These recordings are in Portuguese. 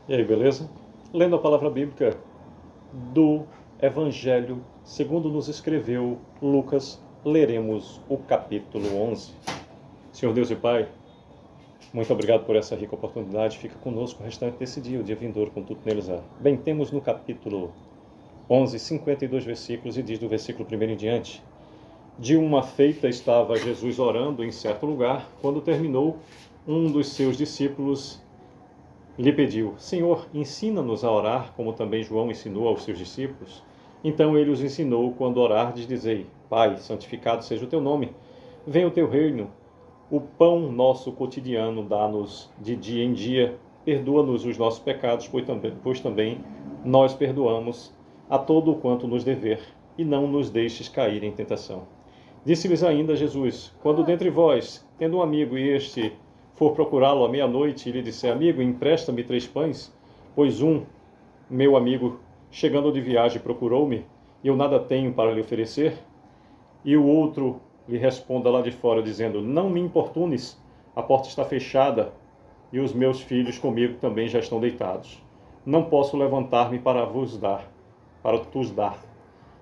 E aí, beleza? Lendo a palavra bíblica do Evangelho segundo nos escreveu Lucas, leremos o capítulo 11. Senhor Deus e Pai, muito obrigado por essa rica oportunidade. Fica conosco o restante desse dia, o dia vindouro, com tudo neles há. Bem, temos no capítulo 11, 52 versículos, e diz do versículo 1 em diante: De uma feita estava Jesus orando em certo lugar. Quando terminou, um dos seus discípulos lhe pediu: Senhor, ensina-nos a orar, como também João ensinou aos seus discípulos. Então ele os ensinou: quando orardes, dizei: Pai, santificado seja o teu nome, venha o teu reino, o pão nosso cotidiano dá-nos de dia em dia, perdoa-nos os nossos pecados, pois também nós perdoamos a todo o quanto nos dever, e não nos deixes cair em tentação. Disse-lhes ainda Jesus: Quando dentre vós, tendo um amigo, e este for procurá-lo à meia-noite, e lhe disser: Amigo, empresta-me 3 pães, pois meu amigo, chegando de viagem, procurou-me, e eu nada tenho para lhe oferecer, e o outro lhe responda lá de fora, dizendo: Não me importunes, a porta está fechada, e os meus filhos comigo também já estão deitados. Não posso levantar-me para vos dar.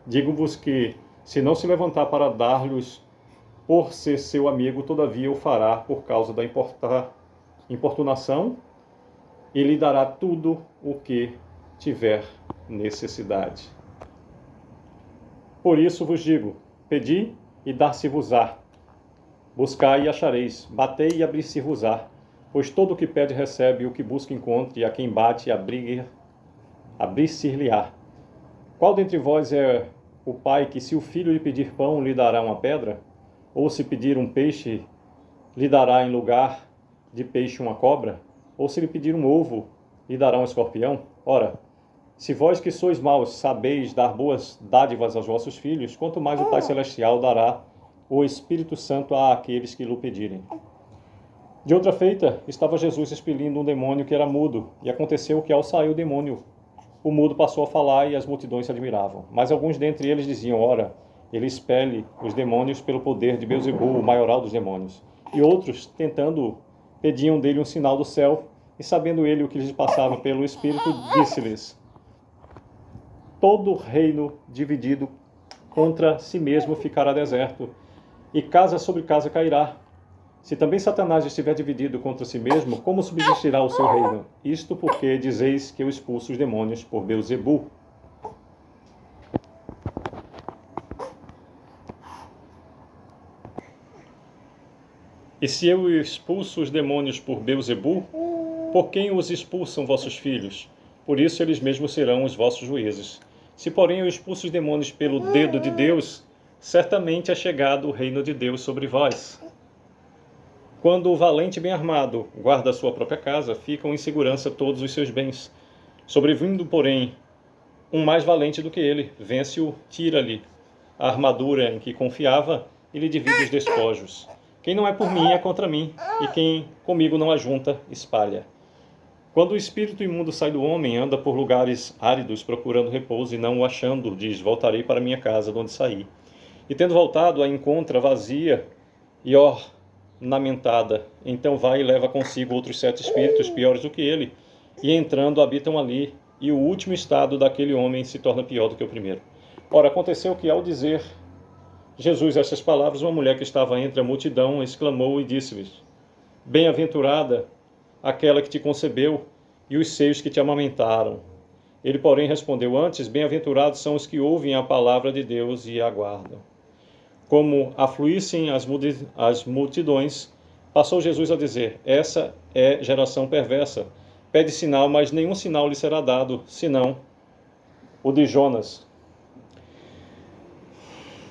Digo-vos que, se não se levantar para dar-lhes por ser seu amigo, todavia o fará por causa da importunação, e lhe dará tudo o que tiver necessidade. Por isso vos digo: pedi e dar-se-vos-á, buscai e achareis, batei e abrir-se-vos-á, pois todo o que pede recebe, o que busca encontra, e a quem bate abrir-se-lhe-á. Qual dentre vós é o pai que, se o filho lhe pedir pão, lhe dará uma pedra? Ou se pedir um peixe, lhe dará em lugar de peixe uma cobra? Ou se lhe pedir um ovo, lhe dará um escorpião? Ora, se vós que sois maus sabeis dar boas dádivas aos vossos filhos, quanto mais o Pai Celestial dará o Espírito Santo àqueles que lhe pedirem. De outra feita, estava Jesus expelindo um demônio que era mudo, e aconteceu que, ao sair o demônio, o mudo passou a falar, e as multidões se admiravam. Mas alguns dentre eles diziam: Ora, ele expele os demônios pelo poder de Beelzebul, o maioral dos demônios. E outros, tentando, pediam dele um sinal do céu, e sabendo ele o que lhes passava pelo Espírito, disse-lhes: Todo reino dividido contra si mesmo ficará deserto, e casa sobre casa cairá. Se também Satanás estiver dividido contra si mesmo, como subsistirá o seu reino? Isto porque dizeis que eu expulso os demônios por Beelzebul. E se eu expulso os demônios por Beelzebul, por quem os expulsam vossos filhos? Por isso eles mesmos serão os vossos juízes. Se, porém, eu expulso os demônios pelo dedo de Deus, certamente é chegado o reino de Deus sobre vós. Quando o valente bem armado guarda a sua própria casa, ficam em segurança todos os seus bens. Sobrevindo, porém, um mais valente do que ele, vence-o, tira-lhe a armadura em que confiava e lhe divide os despojos. Quem não é por mim é contra mim, e quem comigo não ajunta, espalha. Quando o espírito imundo sai do homem, anda por lugares áridos procurando repouso, e não o achando, diz: Voltarei para minha casa, de onde saí. E tendo voltado, a encontra vazia e ornamentada. Então vai e leva consigo outros 7 espíritos piores do que ele, e entrando habitam ali, e o último estado daquele homem se torna pior do que o primeiro. Ora, aconteceu que, ao dizer Jesus estas palavras, uma mulher que estava entre a multidão exclamou e disse-lhes: Bem-aventurada aquela que te concebeu e os seios que te amamentaram. Ele, porém, respondeu: Antes, bem-aventurados são os que ouvem a palavra de Deus e a aguardam. Como afluíssem as multidões, passou Jesus a dizer: Essa é geração perversa. Pede sinal, mas nenhum sinal lhe será dado, senão o de Jonas.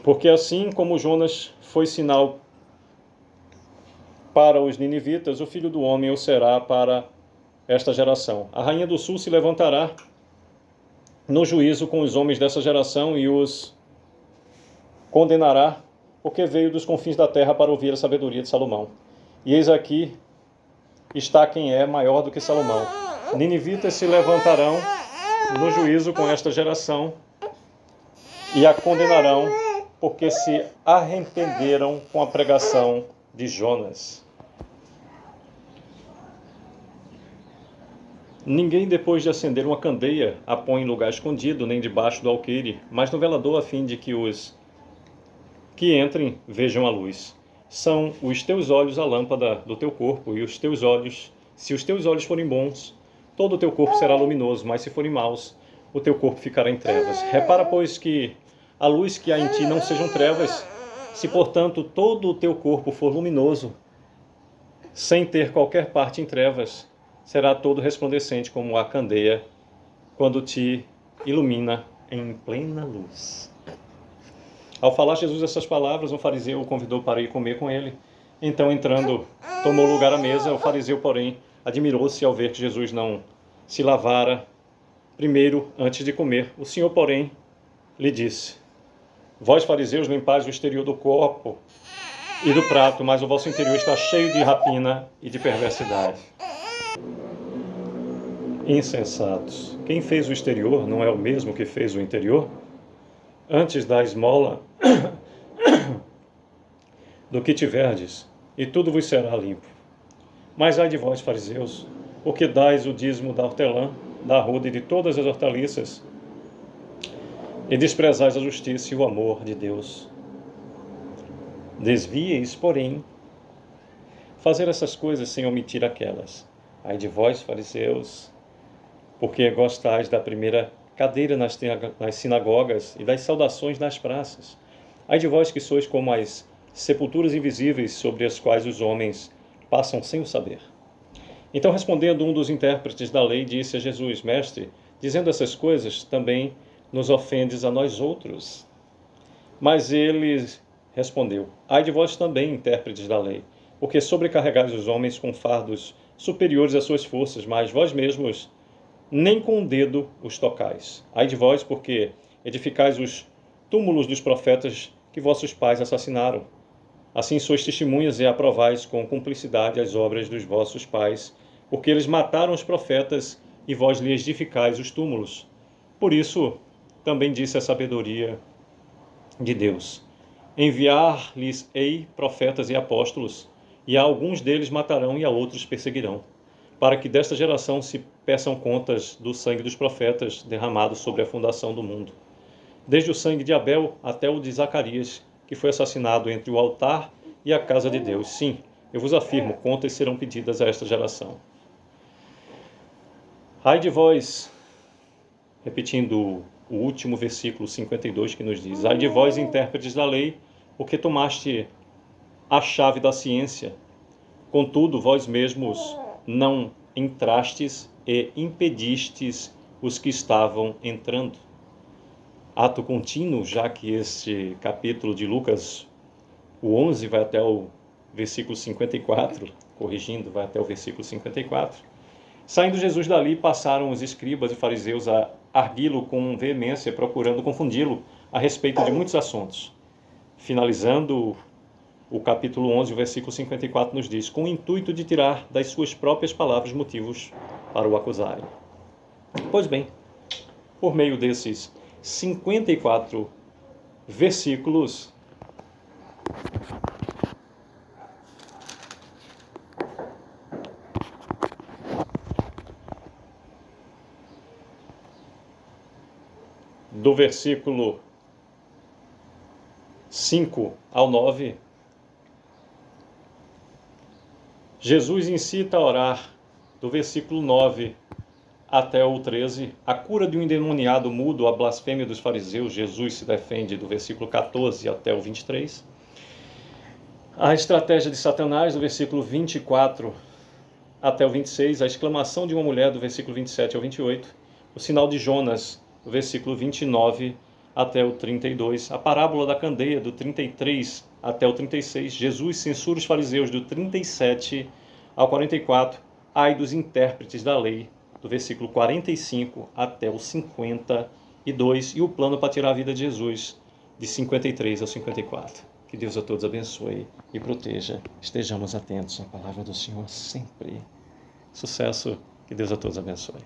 Porque assim como Jonas foi sinal para os ninivitas, o Filho do Homem o será para esta geração. A rainha do sul se levantará no juízo com os homens dessa geração e os condenará, porque veio dos confins da terra para ouvir a sabedoria de Salomão. E eis aqui está quem é maior do que Salomão. Ninivitas se levantarão no juízo com esta geração e a condenarão, porque se arrependeram com a pregação de Jonas. Ninguém, depois de acender uma candeia, a põe em lugar escondido, nem debaixo do alqueire, mas no velador, a fim de que os que entrem vejam a luz. São os teus olhos a lâmpada do teu corpo, e os teus olhos, se os teus olhos forem bons, todo o teu corpo será luminoso, mas se forem maus, o teu corpo ficará em trevas. Repara, pois, que a luz que há em ti não sejam trevas. Se, portanto, todo o teu corpo for luminoso, sem ter qualquer parte em trevas, será todo resplandecente como a candeia, quando te ilumina em plena luz. Ao falar Jesus essas palavras, um fariseu o convidou para ir comer com ele. Então, entrando, tomou lugar à mesa. O fariseu, porém, admirou-se ao ver que Jesus não se lavara primeiro antes de comer. O Senhor, porém, lhe disse: vós, fariseus, limpais o exterior do copo e do prato, mas o vosso interior está cheio de rapina e de perversidade. Insensatos! Quem fez o exterior não é o mesmo que fez o interior? Antes da esmola do que tiverdes, e tudo vos será limpo. Mas ai de vós, fariseus, porque dais o dízimo da hortelã, da arruda e de todas as hortaliças, e desprezais a justiça e o amor de Deus. Desvieis, porém, fazer essas coisas sem omitir aquelas. Ai de vós, fariseus, porque gostais da primeira cadeira nas sinagogas e das saudações nas praças. Ai de vós que sois como as sepulturas invisíveis sobre as quais os homens passam sem o saber. Então, respondendo um dos intérpretes da lei, disse a Jesus: Mestre, dizendo essas coisas, também nos ofendes a nós outros. Mas ele respondeu: ai de vós também, intérpretes da lei, porque sobrecarregais os homens com fardos superiores às suas forças, mas vós mesmos nem com o dedo os tocais. Ai de vós, porque edificais os túmulos dos profetas que vossos pais assassinaram. Assim sois testemunhas e aprovais com cumplicidade as obras dos vossos pais, porque eles mataram os profetas e vós lhes edificais os túmulos. Por isso, também disse a sabedoria de Deus: enviar-lhes-ei profetas e apóstolos, e a alguns deles matarão e a outros perseguirão, para que desta geração se peçam contas do sangue dos profetas derramado sobre a fundação do mundo, desde o sangue de Abel até o de Zacarias, que foi assassinado entre o altar e a casa de Deus. Sim, eu vos afirmo, contas serão pedidas a esta geração. Ai de vós, repetindo o último versículo 52 que nos diz: ai de vós, intérpretes da lei, porque tomaste a chave da ciência, contudo vós mesmos não entrastes e impedistes os que estavam entrando. Ato contínuo, já que este capítulo de Lucas, o 11 vai até o versículo 54, corrigindo, vai até o versículo 54. Saindo Jesus dali, passaram os escribas e fariseus a arguí-lo com veemência, procurando confundi-lo a respeito de muitos assuntos. Finalizando o capítulo 11, o versículo 54 nos diz: com o intuito de tirar das suas próprias palavras motivos para o acusarem. Pois bem, por meio desses 54 versículos, do versículo 5 ao 9, Jesus incita a orar, do versículo 9 até o 13, a cura de um endemoniado mudo, a blasfêmia dos fariseus. Jesus se defende do versículo 14 até o 23. A estratégia de Satanás, do versículo 24 até o 26. A exclamação de uma mulher, do versículo 27 ao 28. O sinal de Jonas, do versículo 29 até o 32. A parábola da candeia, do 33 até o 36. Jesus censura os fariseus, do 37 ao 44. Ai dos intérpretes da lei, do versículo 45 até o 52, e o plano para tirar a vida de Jesus, de 53 ao 54. Que Deus a todos abençoe e proteja. Estejamos atentos à palavra do Senhor sempre. Sucesso, que Deus a todos abençoe.